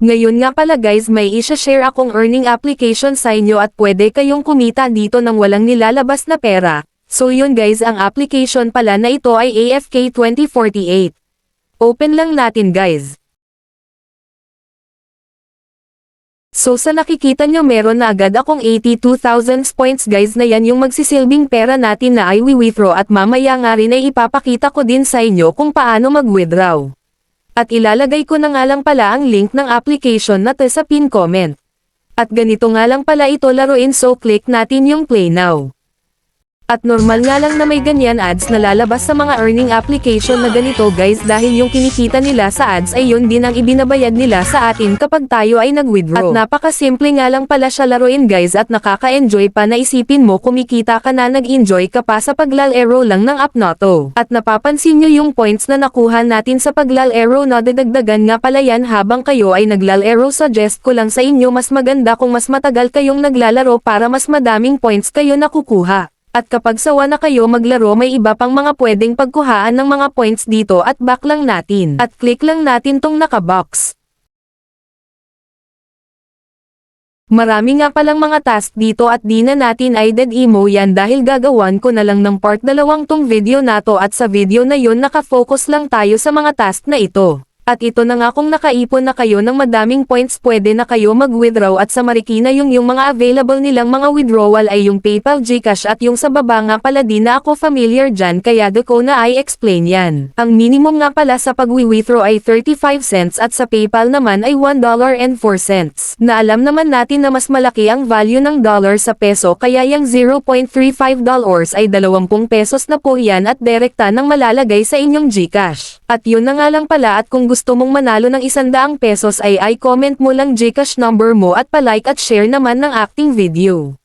Ngayon nga pala guys, may isa-share akong earning application sa inyo at pwede kayong kumita dito ng walang nilalabas na pera. So yun guys, ang application pala na ito ay AFK 2048. Open lang natin guys. So sa nakikita nyo meron na agad akong 82,000 points guys, na yan yung magsisilbing pera natin na ay withdraw, at mamaya nga rin ay ipapakita ko din sa inyo kung paano mag-withdraw. At ilalagay ko na nga lang pala ang link ng application na to sa pin comment. At ganito nga lang pala ito laruin, so click natin yung play now. At normal nga lang na may ganyan ads na lalabas sa mga earning application na ganito guys, dahil yung kinikita nila sa ads ay yun din ang ibinabayad nila sa atin kapag tayo ay nag-withdraw. At napakasimple nga lang pala siya laruin guys, at nakaka-enjoy pa na isipin mo kumikita ka na, nag-enjoy ka pa sa paglalaro lang ng app na to. At napapansin nyo yung points na nakuha natin sa paglalaro na dadagdagan nga pala yan habang kayo ay naglalaro. Suggest ko lang sa inyo, mas maganda kung mas matagal kayong naglalaro para mas madaming points kayo nakukuha. At kapag sawa na kayo maglaro, may iba pang mga pwedeng pagkuhaan ng mga points dito, at back lang natin. At click lang natin tong nakabox. Marami nga palang mga task dito at di na natin i-dead emo yan dahil gagawan ko na lang ng part 2 tong video na to, at sa video na yun nakafocus lang tayo sa mga task na ito. At ito na nga, kung nakaipon na kayo ng madaming points pwede na kayo mag-withdraw, at sa Marikina yung mga available nilang mga withdrawal ay yung PayPal, GCash, at yung sa baba nga pala di na ako familiar dyan kaya do ko na i-explain yan. Ang minimum nga pala sa pag-withdraw ay 35 cents at sa PayPal naman ay $1.04. Na alam naman natin na mas malaki ang value ng dollar sa peso, kaya yung $0.35 ay 20 pesos na po yan at direkta nang malalagay sa inyong GCash. At yun na nga lang pala, at kung gusto mong manalo ng 100 pesos ay i-comment mo lang GCash number mo at pa-like at share naman ng acting video.